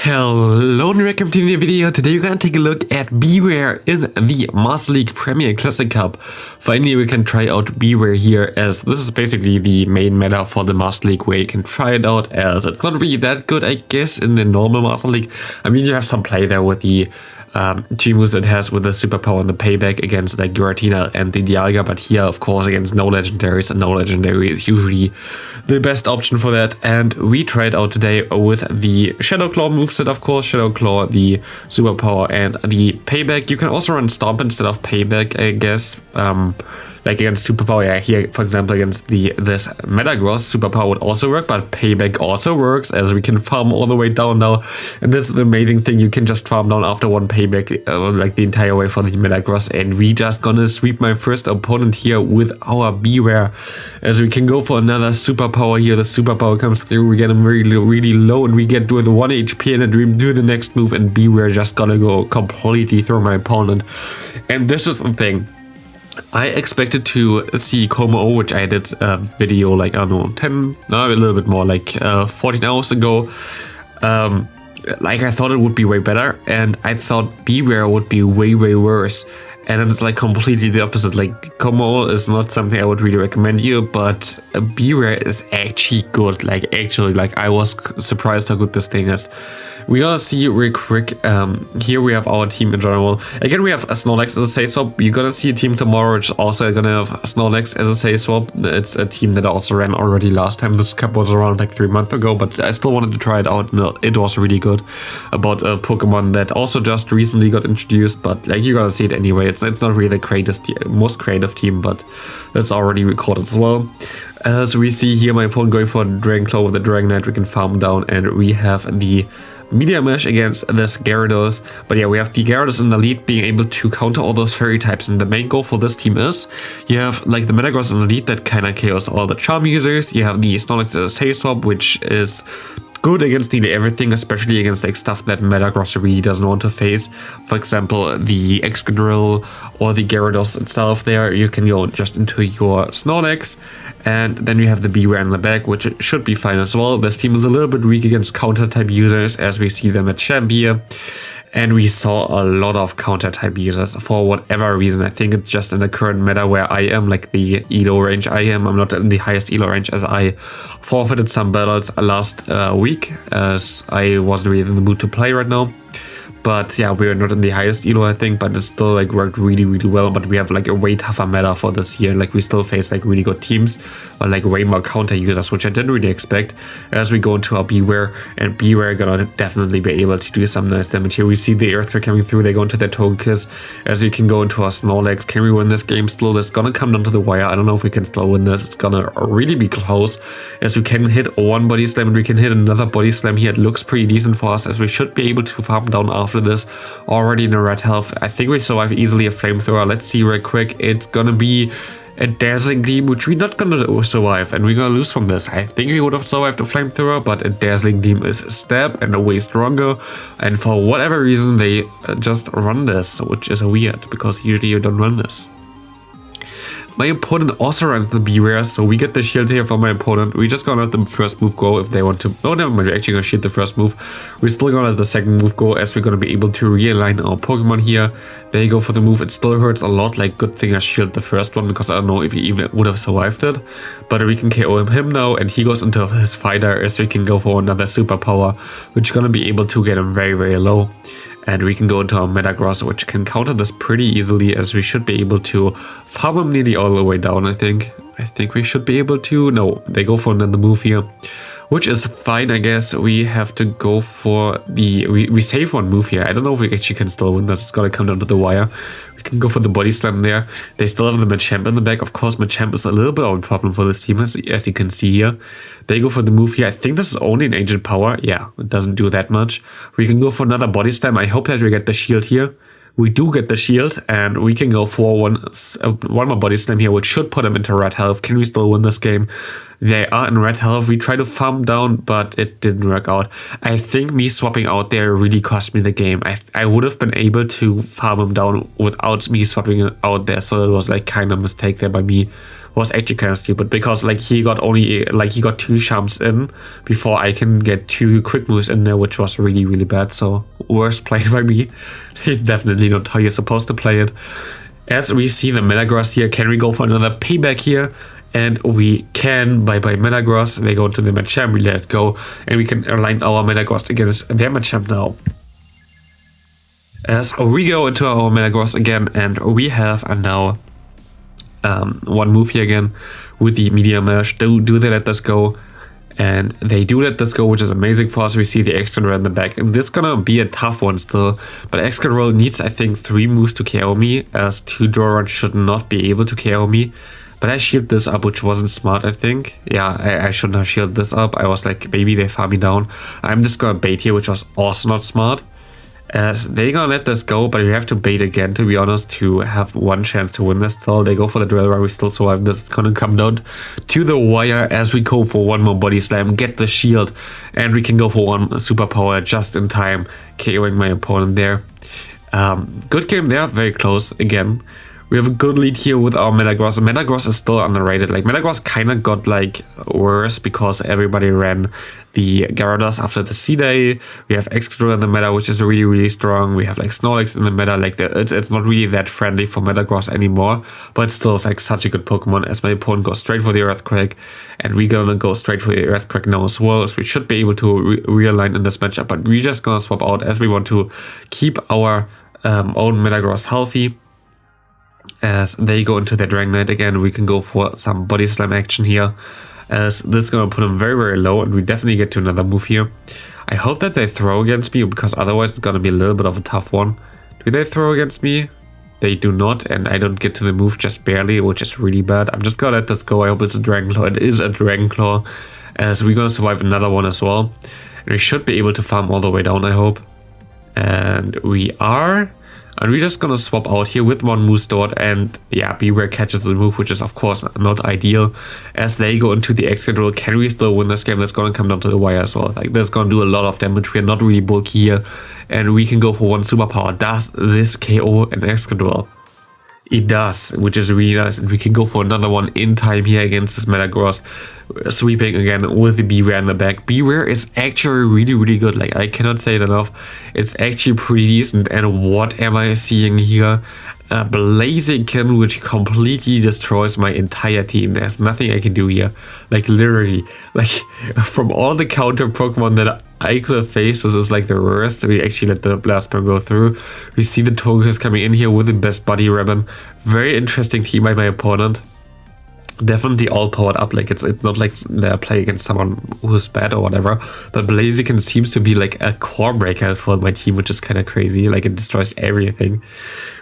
Hello and welcome to the video. Today we're gonna take a look at Bewear in the Master League Premier Classic Cup. Finally we can try out Bewear here, as this is basically the main meta for the Master League where you can try it out, as it's not really that good I guess in the normal Master League. I mean, you have some play there with the two moves it has with the superpower and the payback against like Giratina and the Dialga, but here of course against no legendaries, and no legendary is usually the best option for that. And we tried out today with the Shadow Claw moveset, of course, Shadow Claw, the superpower and the payback. You can also run Stomp instead of payback, I guess. Like against superpower, yeah, here for example against this Metagross, superpower would also work, but payback also works, as we can farm all the way down now. And this is the amazing thing, you can just farm down after one payback like the entire way for the Metagross. And we just gonna sweep my first opponent here with our Bewear, as we can go for another superpower here. The superpower comes through, we get him really low, and we get with 1 HP, and then we do the next move and Bewear just gonna go completely through my opponent. And this is the thing, I expected to see Como, which I did a video like, I don't know, a little bit more, like 14 hours ago. Like I thought it would be way better, and I thought Bewear would be way worse. And then it's like completely the opposite. Like Como is not something I would really recommend you, but Bewear is actually good. Like actually, like I was surprised how good this thing is. We gotta see real quick. Here we have our team in general. Again, we have a Snorlax as a say swap. You're gonna see a team tomorrow which is also gonna have a Snorlax as a say swap. It's a team that I also ran already last time. This cup was around like 3 months ago, but I still wanted to try it out. No, it was really good. About a Pokemon that also just recently got introduced, but like you're gonna see it anyway. It's not really the most creative team, but that's already recorded as well. As we see here, my opponent going for a Dragon Claw with a Dragonite. We can farm down, and we have the Media Mesh against this Gyarados. But yeah, we have the Gyarados in the lead, being able to counter all those fairy types. And the main goal for this team is, you have like the Metagross in the lead that kind of KOs all the Charm users. You have the Snorlax as a say swap, which is good against nearly everything, especially against like stuff that Metagross really doesn't want to face. For example, the Excadrill or the Gyarados itself there, you can go just into your Snorlax. And then we have the Bewear in the back, which should be fine as well. This team is a little bit weak against counter-type users, as we see them at Champ here. And we saw a lot of counter-type users for whatever reason. I think it's just in the current meta where I am, like the ELO range I am. I'm not in the highest ELO range, as I forfeited some battles last week, as I wasn't really in the mood to play right now. But yeah, we're not in the highest elo, I think, but it still like worked really well. But we have like a way tougher meta for this year. Like we still face like really good teams, or like way more counter users, which I didn't really expect. As we go into our Bewear, and Bewear gonna definitely be able to do some nice damage here. We see the Earthquake coming through, they go into their Togekiss. As we can go into our Snorlax. Can we win this game still? It's gonna come down to the wire. I don't know if we can still win this. It's gonna really be close, as we can hit one body slam and we can hit another body slam here. It looks pretty decent for us, as we should be able to farm down after this. Already in a red health. I think we survive easily a flamethrower. Let's see real quick. It's gonna be a Dazzling Gleam, which we're not gonna survive, and we're gonna lose from this. I think we would have survived a flamethrower, but a Dazzling Gleam is stab and way stronger, and for whatever reason they just run this, which is weird, because usually you don't run this. My opponent also runs the Bewear, so we get the shield here from my opponent. We just gonna let the first move go if they want to. Oh, never mind, we're actually gonna shield the first move. We're still gonna let the second move go, as we're gonna be able to realign our Pokemon here. They go for the move. It still hurts a lot. Like, good thing I shielded the first one, because I don't know if he even would have survived it. But we can KO him now, and he goes into his fighter, as we can go for another superpower, which is gonna be able to get him very low. And we can go into our Metagross, which can counter this pretty easily, as we should be able to farm him nearly all the way down, I think. I think we should be able to. No, they go for another move here, which is fine, I guess. We have to go for the... We save one move here. I don't know if we actually can still win this. It's gonna come down to the wire. We can go for the body slam there. They still have the Machamp in the back. Of course, Machamp is a little bit of a problem for this team, as you can see here. They go for the move here. I think this is only an Ancient Power. Yeah, it doesn't do that much. We can go for another body slam. I hope that we get the shield here. We do get the shield, and we can go for one more body slam here, which should put them into red health. Can we still win this game? They are in red health. We tried to farm down, but it didn't work out. I think me swapping out there really cost me the game. I would have been able to farm him down without me swapping out there, so it was like kind of a mistake there by me. was actually kind of stupid, because like he got 2 jumps in before I can get 2 quick moves in there, which was really, really bad. So worst played by me. Definitely not how you're supposed to play it. As we see the Metagross here, can we go for another payback here? And we can. Bye bye Metagross. They go to the Machamp, we let it go, and we can align our Metagross against their Machamp now. As we go into our Metagross again, and we have now one move here again with the Media Mesh. Do they let this go? And they do let this go, which is amazing for us. We see the Excadrill in the back, and this is gonna be a tough one still. But Excadrill needs, I think, 3 moves to KO me, as 2 Doron should not be able to KO me. But I shielded this up, which wasn't smart, I think. Yeah, I shouldn't have shielded this up. I was like, maybe they farm me down. I'm just gonna bait here, which was also not smart. As they're gonna let this go, but we have to bait again, to be honest, to have one chance to win this still. They go for the drill where we still survive this. It's gonna come down to the wire as we go for one more body slam, get the shield, and we can go for one superpower just in time, KOing my opponent there. Good game there, very close again. We have a good lead here with our Metagross. Metagross is still underrated. Like, Metagross kind of got like worse because everybody ran the Gyarados after the C-Day. We have Excadrill in the meta, which is really, really strong. We have like Snorlax in the meta. Like, it's not really that friendly for Metagross anymore, but still it's like such a good Pokemon, as my opponent goes straight for the Earthquake, and we're gonna go straight for the Earthquake now as well, as we should be able to realign in this matchup. But we're just gonna swap out, as we want to keep our own Metagross healthy. As they go into their Dragonite again, we can go for some Body Slam action here, as this is going to put them very, very low, and we definitely get to another move here. I hope that they throw against me, because otherwise it's going to be a little bit of a tough one. Do they throw against me? They do not, and I don't get to the move just barely, which is really bad. I'm just going to let this go. I hope it's a Dragon Claw. It is a Dragon Claw, as we're going to survive another one as well. And we should be able to farm all the way down, I hope. And we are... And we're just gonna swap out here with one Moose Sword, and yeah, Bewear catches the move, which is of course not ideal. As they go into the Excadrill, can we still win this game? That's gonna come down to the wire as well. Like, that's gonna do a lot of damage. We're not really bulky here, and we can go for one superpower. Does this KO an Excadrill? It does, which is really nice, and we can go for another one in time here against this Metagross, sweeping again with the Bewear in the back. Bewear is actually really, really good. Like, I cannot say it enough. It's actually pretty decent. And what am I seeing here? Blaziken, which completely destroys my entire team. There's nothing I can do here. Like, literally, like, from all the counter Pokemon that I could have faced, this is like the worst. We actually let the Blast Burn go through. We see the Togekiss coming in here with the best Body Ribbon. Very interesting team by my opponent. Definitely all powered up. Like, it's not like they're playing against someone who's bad or whatever, but Blaziken seems to be like a core breaker for my team, which is kind of crazy. Like, it destroys everything.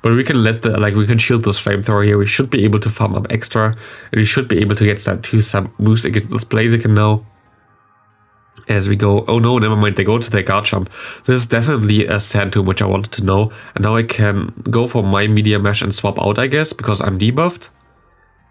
But we can let we can shield this Flamethrower here. We should be able to farm up extra, and we should be able to get some moves against this Blaziken now. As we go, oh no, never mind, they go to their Garchomp. This is definitely a Sand Tomb, which I wanted to know. And now I can go for my Media Mesh and swap out, I guess, because I'm debuffed.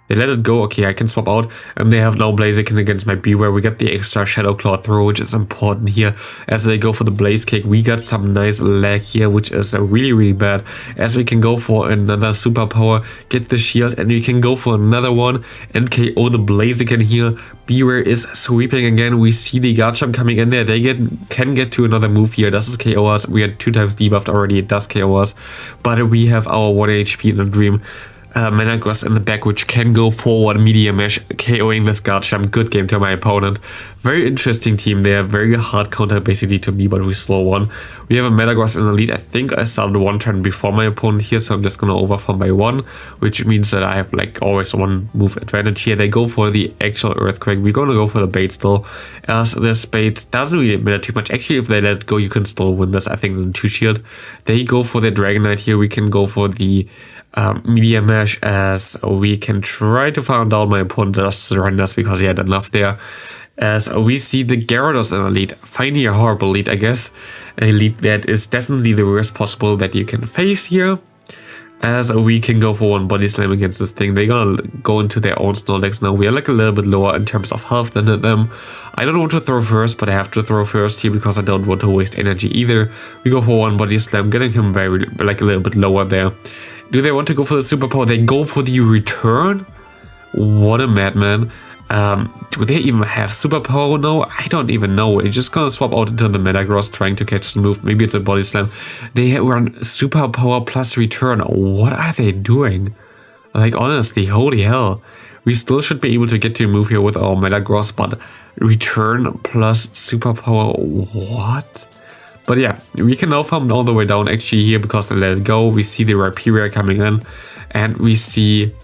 They let it go, okay, I can swap out, and they have now Blaziken against my Bewear. We get the extra Shadow Claw throw, which is important here. As they go for the Blaze Kick, we got some nice lag here, which is really, really bad. As we can go for another superpower, get the shield, and we can go for another one and KO the Blaziken here. Bewear is sweeping again. We see the Garchomp coming in there. They can get to another move here. Does this KO us? We are 2 times debuffed already. It does KO us, but we have our 1 HP in the Dream. Metagross in the back, which can go forward, Media Mesh, KOing this Garchomp. Good game to my opponent. Very interesting team there. Very hard counter basically to me, but we slow won. We have a Metagross in the lead. I think I started 1 turn before my opponent here, so I'm just gonna overfarm by 1, which means that I have like always 1 move advantage here. They go for the actual Earthquake. We're gonna go for the bait still, as this bait doesn't really matter too much. Actually, if they let it go, you can still win this. I think the 2 shield. They go for the Dragonite here. We can go for the Media Mesh, as we can try to farm down my opponent just surrenders because he had enough there. As we see the Gyarados in the lead. Finally a horrible lead, I guess. A lead that is definitely the worst possible that you can face here. As we can go for one Body Slam against this thing. They're gonna go into their own Snorlax now. We are like a little bit lower in terms of health than them. I don't want to throw first, but I have to throw first here because I don't want to waste energy either. We go for one Body Slam, getting him very like a little bit lower there. Do they want to go for the superpower? They go for the return? What a madman. Do they even have superpower now? I don't even know. We're just gonna swap out into the Metagross trying to catch the move. Maybe it's a body slam. They run superpower plus return. What are they doing? Like, honestly, holy hell. We still should be able to get to a move here with our Metagross, but return plus superpower, what? But yeah, we can now farm all the way down actually here because they let it go. We see the Rhyperior coming in, and we see,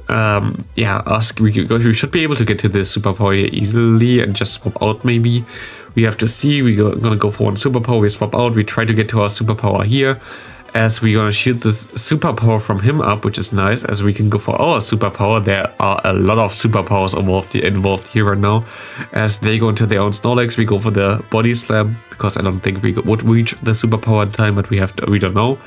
we should be able to get to the superpower here easily and just swap out maybe. We have to see, we're gonna go for one superpower, we swap out, we try to get to our superpower here. As we're gonna shield this superpower from him up, which is nice, as we can go for our superpower. There are a lot of superpowers involved here right now. As they go into their own Snorlax, we go for the body slam, because I don't think we would reach the superpower in time, but we don't know.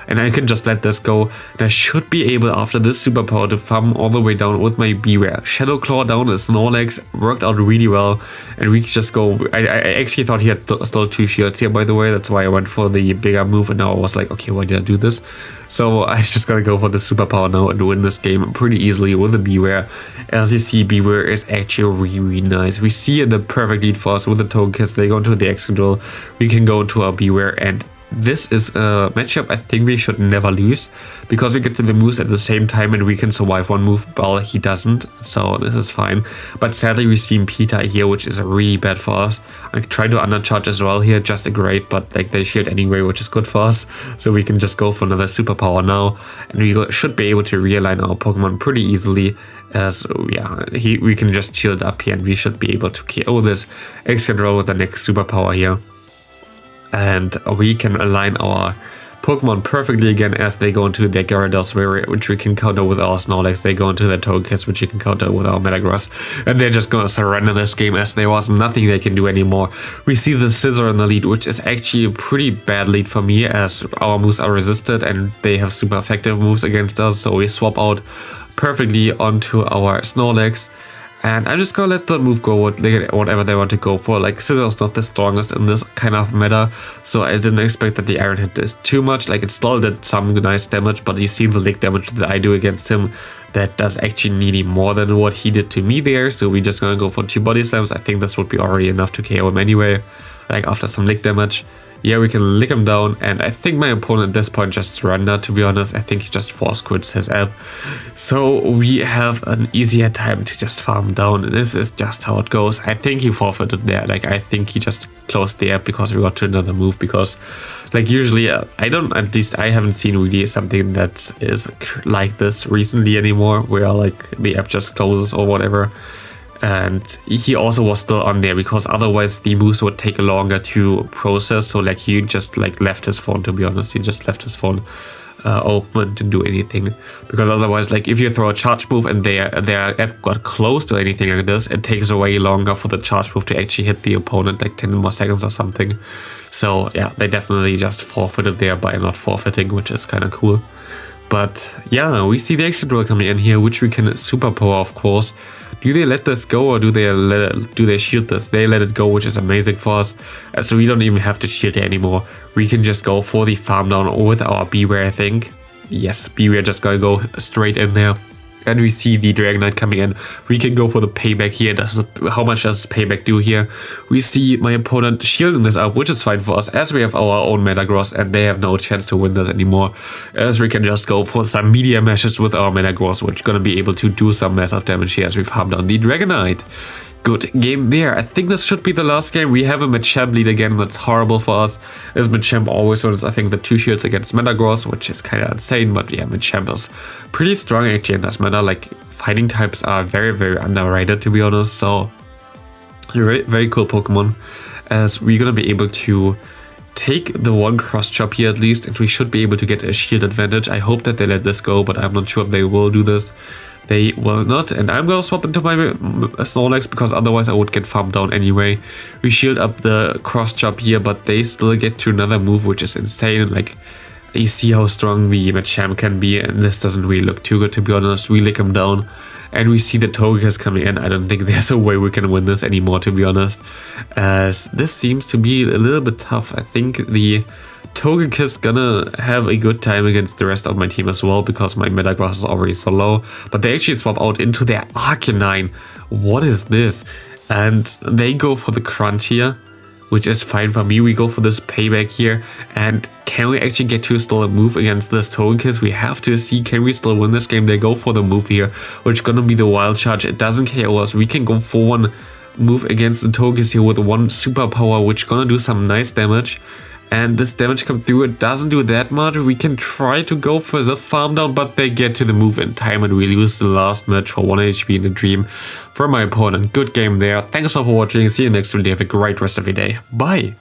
And I can just let this go. And I should be able, after this superpower, to farm all the way down with my Bewear. Shadow Claw down is Snorlax, worked out really well. And we just go, I actually thought he had still 2 shields here, by the way. That's why I went for the bigger move, and now I was like, okay, why did I do this? So I just gotta go for the superpower now and win this game pretty easily with the Bewear. As you see, Bewear is actually really nice. We see the perfect lead for us with the Togekiss. They go into the Excadrill. We can go into our Bewear, and this is a matchup I think we should never lose, because we get to the moves at the same time and we can survive one move while he doesn't, so this is fine. But sadly we see Peter here, which is really bad for us. I try to undercharge as well here, just a great, but like they shield anyway, which is good for us, so we can just go for another superpower now, and we should be able to realign our Pokemon pretty easily. As yeah, we can just shield up here and we should be able to KO this Excadrill with the next superpower here. And we can align our Pokemon perfectly again as they go into their Gyarados, which we can counter with our Snorlax. They go into their Togekiss, which you can counter with our Metagross. And they're just gonna surrender this game as there was nothing they can do anymore. We see the Scissor in the lead, which is actually a pretty bad lead for me, as our moves are resisted and they have super effective moves against us. So we swap out perfectly onto our Snorlax. And I'm just gonna let the move go whatever they want to go for. Like, Scissor is not the strongest in this kind of meta, so I didn't expect that the Iron hit is too much. Like, it still did some nice damage, but you see the lick damage that I do against him, that does actually nearly more than what he did to me there. So we're just gonna go for 2 body slams. I think this would be already enough to KO him anyway, like after some lick damage. Yeah, we can lick him down, and I think my opponent at this point just surrendered, to be honest. I think he just force quits his app. So we have an easier time to just farm down, and this is just how it goes. I think he forfeited there. Like, I think he just closed the app because we got to another move, because like usually at least I haven't seen really something that is like this recently anymore, where like the app just closes or whatever. And he also was still on there, because otherwise the moves would take longer to process. So like he just like left his phone, to be honest. He just left his phone open to do anything, because otherwise, like if you throw a charge move and their app got closed or anything like this, it takes way longer for the charge move to actually hit the opponent, like 10 more seconds or something. So yeah, they definitely just forfeited there by not forfeiting, which is kind of cool. But yeah, we see the Excadrill coming in here, which we can superpower, of course. Do they let this go, or do they shield this? They let it go, which is amazing for us. So we don't even have to shield it anymore. We can just go for the farm down with our Bewear, I think. Yes, Bewear just gonna go straight in there. And we see the Dragonite coming in. We can go for the Payback here. How much does Payback do here? We see my opponent shielding this up, which is fine for us, as we have our own Metagross and they have no chance to win this anymore. As we can just go for some medium meshes with our Metagross, which is going to be able to do some massive damage here as we farm down the Dragonite. Good game there. I think this should be the last game. We have a Machamp lead again. That's horrible for us, as Machamp always wins, I think, the 2 shields against Metagross, which is kind of insane. But yeah, Machamp is pretty strong actually in this meta. Like, fighting types are very, very underrated, to be honest. So very, very cool Pokemon, as we're gonna be able to take the 1 cross chop here at least, and we should be able to get a shield advantage. I hope that they let this go, but I'm not sure if they will do this. They will not, and I'm gonna swap into my Snorlax, because otherwise I would get farmed down anyway. We shield up the cross chop here, but they still get to another move, which is insane. Like, you see how strong the Machamp can be, and this doesn't really look too good, to be honest. We lick him down, and we see the Togekiss coming in. I don't think there's a way we can win this anymore, to be honest, as this seems to be a little bit tough. I think the Togekiss gonna have a good time against the rest of my team as well, because my Metagross is already so low. But they actually swap out into their Arcanine. What is this? And they go for the Crunch here, which is fine for me. We go for this Payback here, and can we actually get to still a move against this Togekiss? We have to see, can we still win this game? They go for the move here, which is gonna be the Wild Charge. It doesn't KO us. We can go for one move against the Togekiss here with one superpower, which gonna do some nice damage. And this damage comes through. It doesn't do that much. We can try to go for the farm down, but they get to the move in time, and we lose the last match for 1 HP in the dream from my opponent. Good game there. Thanks all for watching. See you next video. Have a great rest of your day. Bye.